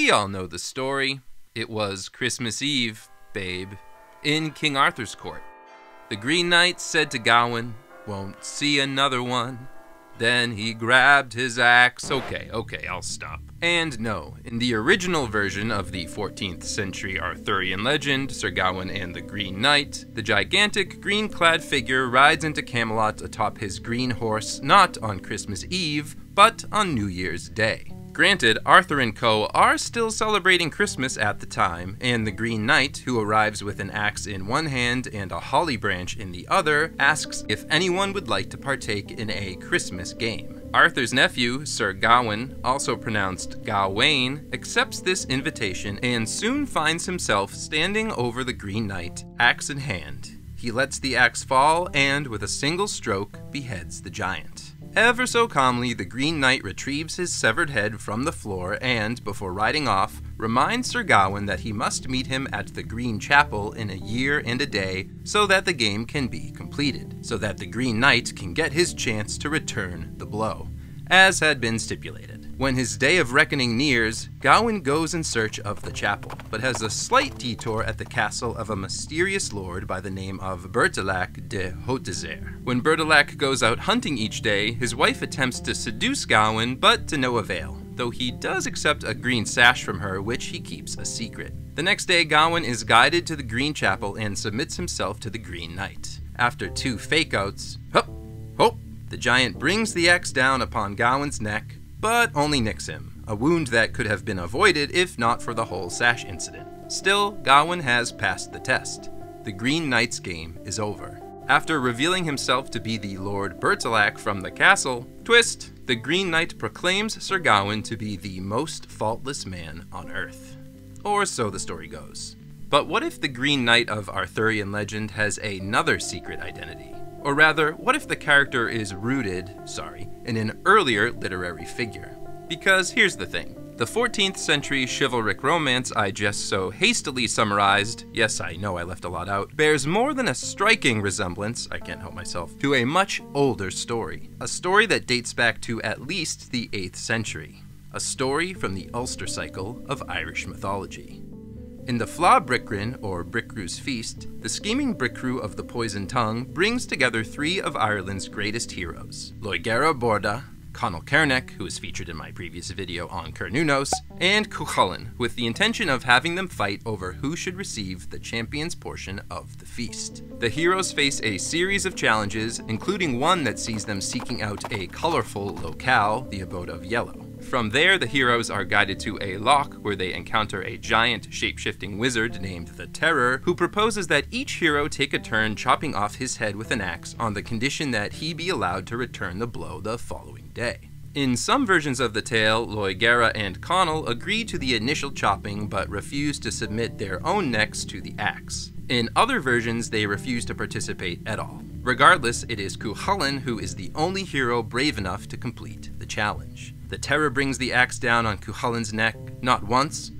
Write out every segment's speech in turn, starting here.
We all know the story. It was Christmas Eve, babe, in King Arthur's court. The Green Knight said to Gawain, "Won't see another one." Then he grabbed his axe. Okay, I'll stop. And no, in the original version of the 14th century Arthurian legend, Sir Gawain and the Green Knight, the gigantic green-clad figure rides into Camelot atop his green horse not on Christmas Eve, but on New Year's Day. Granted, Arthur and co. are still celebrating Christmas at the time, and the Green Knight, who arrives with an axe in one hand and a holly branch in the other, asks if anyone would like to partake in a Christmas game. Arthur's nephew, Sir Gawain, also pronounced Gawain, accepts this invitation and soon finds himself standing over the Green Knight, axe in hand. He lets the axe fall and, with a single stroke, beheads the giant. Ever so calmly, the Green Knight retrieves his severed head from the floor and, before riding off, reminds Sir Gawain that he must meet him at the Green Chapel in a year and a day so that the game can be completed, so that the Green Knight can get his chance to return the blow, as had been stipulated. When his day of reckoning nears, Gawain goes in search of the chapel, but has a slight detour at the castle of a mysterious lord by the name of Bertilac de Hautezere. When Bertilac goes out hunting each day, his wife attempts to seduce Gawain, but to no avail, though he does accept a green sash from her, which he keeps a secret. The next day, Gawain is guided to the Green Chapel and submits himself to the Green Knight. After 2 fake-outs, the giant brings the axe down upon Gawain's neck, but only nicks him, a wound that could have been avoided if not for the whole sash incident. Still, Gawain has passed the test. The Green Knight's game is over. After revealing himself to be the Lord Bertilac from the castle, twist, the Green Knight proclaims Sir Gawain to be the most faultless man on earth. Or so the story goes. But what if the Green Knight of Arthurian legend has another secret identity? Or rather, what if the character is rooted, in an earlier literary figure? Because here's the thing. The 14th century chivalric romance I just so hastily summarized, yes, I know I left a lot out, bears more than a striking resemblance, I can't help myself, to a much older story. A story that dates back to at least the 8th century. A story from the Ulster cycle of Irish mythology. In the Fled Bricrenn, or Bricriu's Feast, the scheming Bricriu of the Poisoned Tongue brings together 3 of Ireland's greatest heroes, Lugh Borda, Conall Cernach, who is featured in my previous video on Cernunnos, and Chulainn, with the intention of having them fight over who should receive the champion's portion of the feast. The heroes face a series of challenges, including one that sees them seeking out a colorful locale, the abode of yellow. From there, the heroes are guided to a loch where they encounter a giant shape-shifting wizard named the Terror, who proposes that each hero take a turn chopping off his head with an axe on the condition that he be allowed to return the blow the following day. In some versions of the tale, Lugh and Conall agree to the initial chopping but refuse to submit their own necks to the axe. In other versions, they refuse to participate at all. Regardless, it is Chulainn who is the only hero brave enough to complete the challenge. The Terror brings the axe down on Chulainn's neck, not once,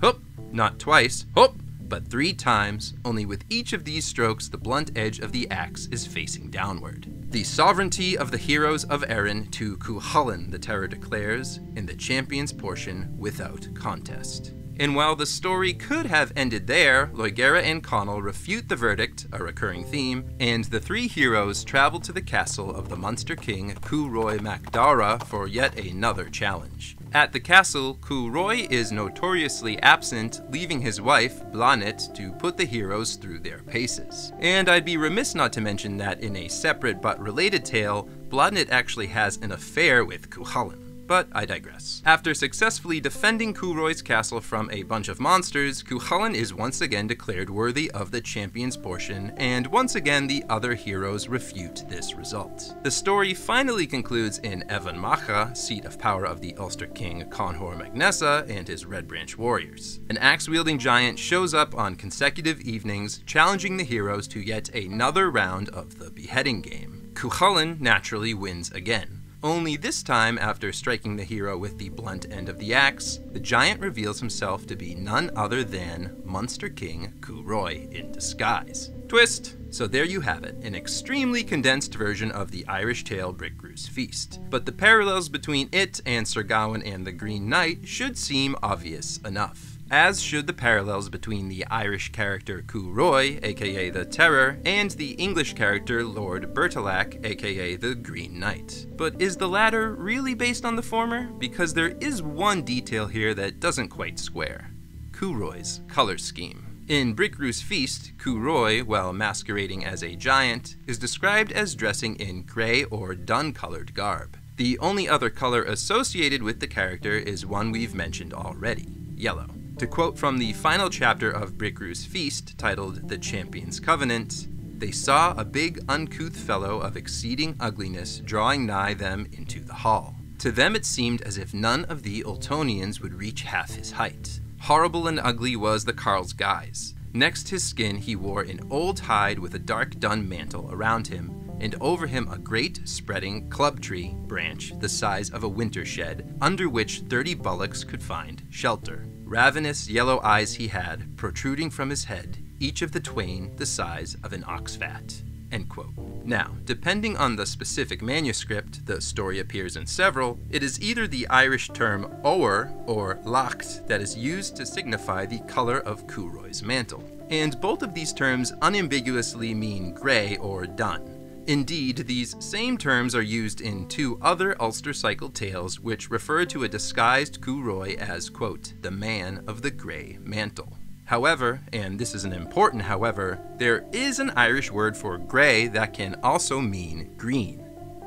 not twice, but 3 times, only with each of these strokes the blunt edge of the axe is facing downward. The sovereignty of the heroes of Erin to Chulainn, the Terror declares, in the champion's portion without contest. And while the story could have ended there, Lugh and Conall refute the verdict, a recurring theme, and the 3 heroes travel to the castle of the Munster king Cúroy mac Dara for yet another challenge. At the castle, Cúroy is notoriously absent, leaving his wife, Blanet, to put the heroes through their paces. And I'd be remiss not to mention that in a separate but related tale, Blanet actually has an affair with Chulainn. But I digress. After successfully defending Cúroy's castle from a bunch of monsters, Chulainn is once again declared worthy of the champion's portion, and once again the other heroes refute this result. The story finally concludes in Evan Macha, seat of power of the Ulster king Conhor Magnessa and his Red Branch warriors. An axe-wielding giant shows up on consecutive evenings, challenging the heroes to yet another round of the beheading game. Chulainn naturally wins again. Only this time, after striking the hero with the blunt end of the axe, the giant reveals himself to be none other than Munster King Cúroy in disguise. Twist! So there you have it, an extremely condensed version of the Irish tale Bricriu's Feast. But the parallels between it and Sir Gawain and the Green Knight should seem obvious enough, as should the parallels between the Irish character Cúrrói, aka the Terror, and the English character Lord Bertilac, aka the Green Knight. But is the latter really based on the former? Because there is one detail here that doesn't quite square: Cúrrói's color scheme. In Bricriu's Feast, Cúrrói, while masquerading as a giant, is described as dressing in grey or dun-colored garb. The only other color associated with the character is one we've mentioned already: yellow. To quote from the final chapter of Bricriu's Feast, titled The Champion's Covenant, "They saw a big uncouth fellow of exceeding ugliness drawing nigh them into the hall. To them it seemed as if none of the Ultonians would reach half his height. Horrible and ugly was the carle's guise. Next his skin he wore an old hide with a dark dun mantle around him, and over him a great spreading club tree branch the size of a winter shed, under which 30 bullocks could find shelter. Ravenous yellow eyes he had, protruding from his head, each of the twain the size of an ox fat." End quote. Now, depending on the specific manuscript, the story appears in several, it is either the Irish term óir or lacht that is used to signify the color of Cúrrói's mantle. And both of these terms unambiguously mean grey or dun. Indeed, these same terms are used in two other Ulster cycle tales which refer to a disguised Cúrrói as, quote, the man of the grey mantle. However, and this is an important however, there is an Irish word for grey that can also mean green: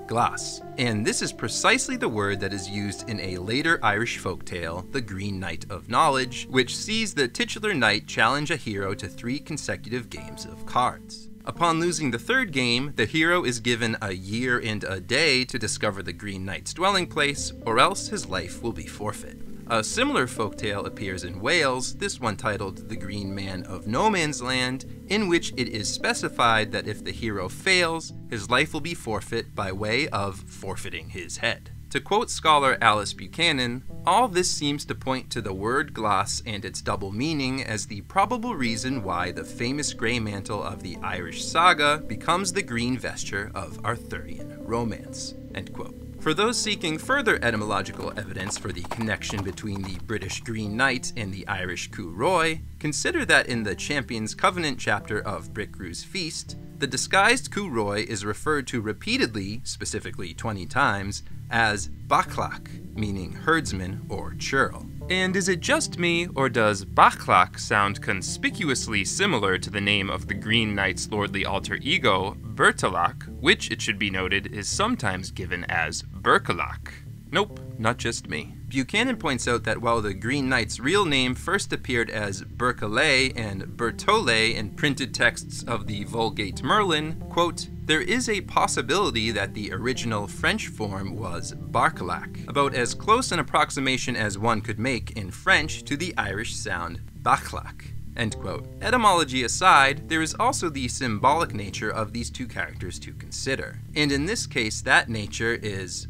glas. And this is precisely the word that is used in a later Irish folktale, The Green Knight of Knowledge, which sees the titular knight challenge a hero to 3 consecutive games of cards. Upon losing the third game, the hero is given a year and a day to discover the Green Knight's dwelling place, or else his life will be forfeit. A similar folktale appears in Wales, this one titled The Green Man of No Man's Land, in which it is specified that if the hero fails, his life will be forfeit by way of forfeiting his head. To quote scholar Alice Buchanan, all this seems to point to the word glas and its double meaning as the probable reason why the famous grey mantle of the Irish saga becomes the green vesture of Arthurian romance. End quote. For those seeking further etymological evidence for the connection between the British Green Knight and the Irish Cúrrói, consider that in the Champion's Covenant chapter of Bricriu's Feast, the disguised Cúrrói is referred to repeatedly, specifically 20 times, as bachlach, meaning herdsman or churl. And is it just me, or does bachlach sound conspicuously similar to the name of the Green Knight's lordly alter ego, Bertilac, which, it should be noted, is sometimes given as Berkelach? Nope, not just me. Buchanan points out that while the Green Knight's real name first appeared as Berkelay and Bertollet in printed texts of the Vulgate Merlin, quote, there is a possibility that the original French form was Barcelac, about as close an approximation as one could make in French to the Irish sound Bachlac. End quote. Etymology aside, there is also the symbolic nature of these two characters to consider. And in this case, that nature is,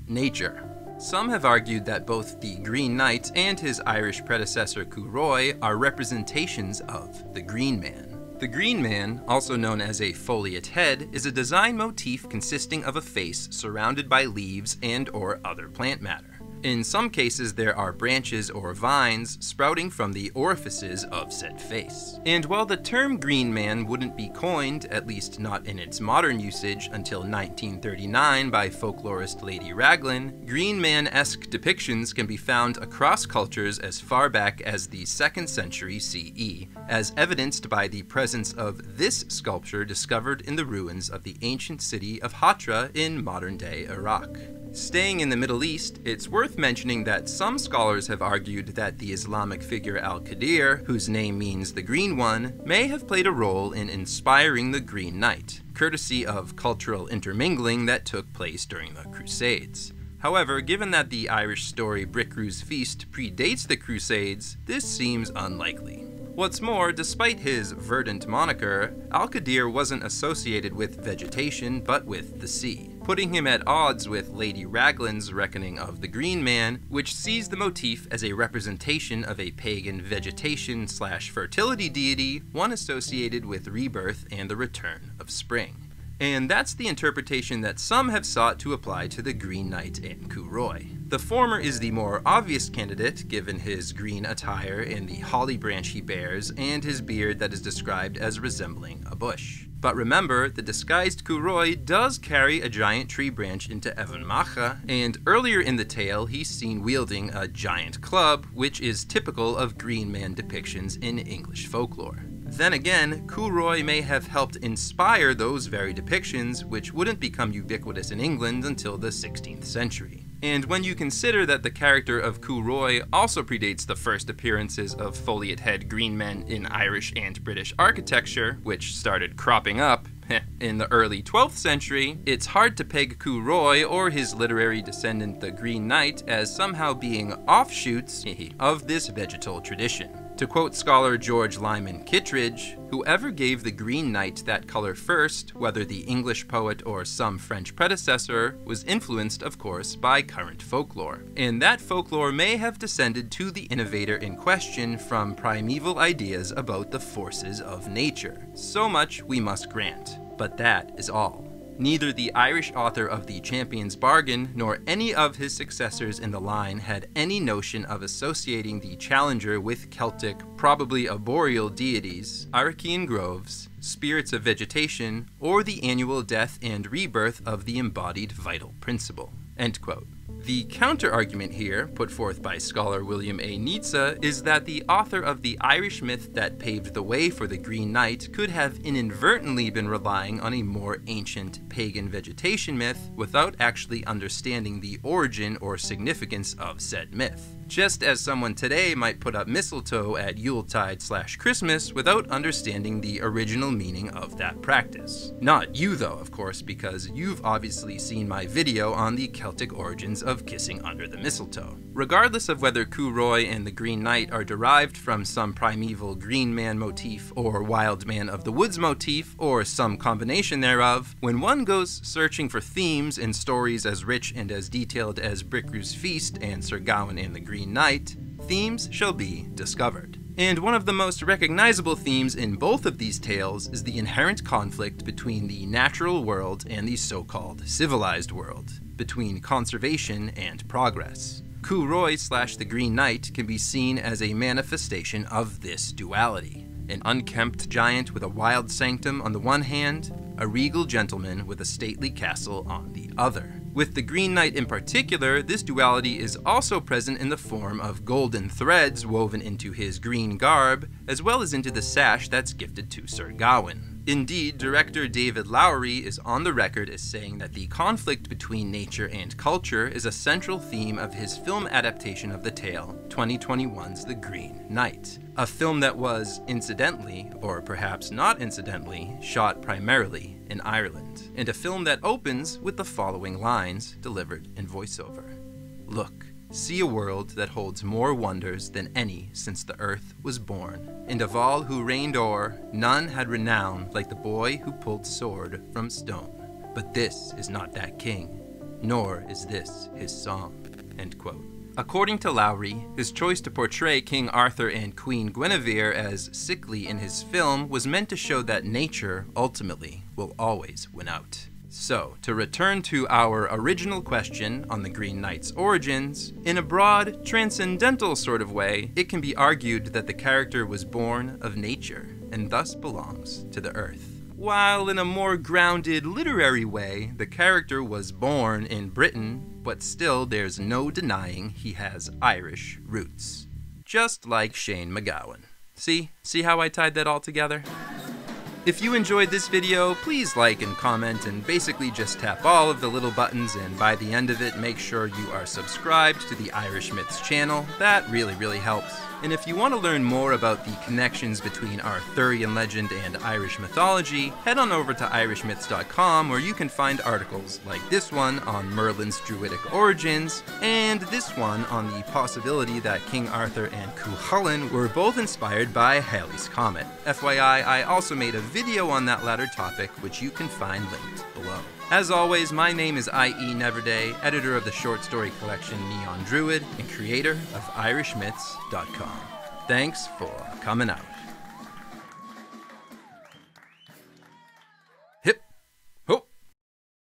nature. Some have argued that both the Green Knight and his Irish predecessor Cúrrói are representations of the Green Man. The Green Man, also known as a foliate head, is a design motif consisting of a face surrounded by leaves and/or other plant matter. In some cases, there are branches or vines sprouting from the orifices of said face. And while the term Green Man wouldn't be coined, at least not in its modern usage, until 1939 by folklorist Lady Raglan, Green Man-esque depictions can be found across cultures as far back as the 2nd century CE, as evidenced by the presence of this sculpture discovered in the ruins of the ancient city of Hatra in modern-day Iraq. Staying in the Middle East, it's worth mentioning that some scholars have argued that the Islamic figure Al-Qadir, whose name means the Green One, may have played a role in inspiring the Green Knight, courtesy of cultural intermingling that took place during the Crusades. However, given that the Irish story Bricriu's Feast predates the Crusades, this seems unlikely. What's more, despite his verdant moniker, Al-Qadir wasn't associated with vegetation, but with the sea. putting him at odds with Lady Raglan's reckoning of the Green Man, which sees the motif as a representation of a pagan vegetation/fertility deity, one associated with rebirth and the return of spring. And that's the interpretation that some have sought to apply to the Green Knight in Curoi. The former is the more obvious candidate, given his green attire and the holly branch he bears, and his beard that is described as resembling a bush. But remember, the disguised Curoi does carry a giant tree branch into Evan Macha, and earlier in the tale he's seen wielding a giant club, which is typical of Green Man depictions in English folklore. Then again, Curoi may have helped inspire those very depictions, which wouldn't become ubiquitous in England until the 16th century. And when you consider that the character of Curoi also predates the first appearances of foliate-head green men in Irish and British architecture, which started cropping up in the early 12th century, it's hard to peg Curoi or his literary descendant the Green Knight as somehow being offshoots of this vegetal tradition. To quote scholar George Lyman Kittredge, whoever gave the Green Knight that color first, whether the English poet or some French predecessor, was influenced, of course, by current folklore. And that folklore may have descended to the innovator in question from primeval ideas about the forces of nature. So much we must grant, but that is all. Neither the Irish author of The Champion's Bargain nor any of his successors in the line had any notion of associating the challenger with Celtic, probably arboreal deities, Archean groves, spirits of vegetation, or the annual death and rebirth of the embodied vital principle." End quote. The counter-argument here, put forth by scholar William A. Nietzsche, is that the author of the Irish myth that paved the way for the Green Knight could have inadvertently been relying on a more ancient pagan vegetation myth without actually understanding the origin or significance of said myth. Just as someone today might put up mistletoe at Yuletide/Christmas without understanding the original meaning of that practice. Not you though, of course, because you've obviously seen my video on the Celtic origins of kissing under the mistletoe. Regardless of whether Curoi and the Green Knight are derived from some primeval Green Man motif or Wild Man of the Woods motif, or some combination thereof, when one goes searching for themes in stories as rich and as detailed as Bricriu's Feast and Sir Gawain and the Green Knight, themes shall be discovered. And one of the most recognizable themes in both of these tales is the inherent conflict between the natural world and the so-called civilized world, between conservation and progress. Curoi/the Green Knight can be seen as a manifestation of this duality. An unkempt giant with a wild sanctum on the one hand, a regal gentleman with a stately castle on the other. With the Green Knight in particular, this duality is also present in the form of golden threads woven into his green garb, as well as into the sash that's gifted to Sir Gawain. Indeed, director David Lowery is on the record as saying that the conflict between nature and culture is a central theme of his film adaptation of the tale, 2021's The Green Knight. A film that was, incidentally, or perhaps not incidentally, shot primarily in Ireland. And a film that opens with the following lines delivered in voiceover. "Look, see a world that holds more wonders than any since the earth was born. And of all who reigned o'er, none had renown like the boy who pulled sword from stone. But this is not that king, nor is this his song." End quote. According to Lowry, his choice to portray King Arthur and Queen Guinevere as sickly in his film was meant to show that nature, ultimately, will always win out. So, to return to our original question on the Green Knight's origins, in a broad, transcendental sort of way, it can be argued that the character was born of nature, and thus belongs to the earth. While in a more grounded, literary way, the character was born in Britain, but still there's no denying he has Irish roots. Just like Shane McGowan. See how I tied that all together? If you enjoyed this video, please like and comment and basically just tap all of the little buttons, and by the end of it, make sure you are subscribed to the Irish Myths channel. That really helps. And if you want to learn more about the connections between Arthurian legend and Irish mythology, head on over to irishmyths.com, where you can find articles like this one on Merlin's Druidic origins, and this one on the possibility that King Arthur and Chulainn were both inspired by Halley's Comet. FYI, I also made a video on that latter topic, which you can find linked below. As always, my name is I.E. Kneverday, editor of the short story collection Neon Druid and creator of IrishMyths.com. Thanks for coming out.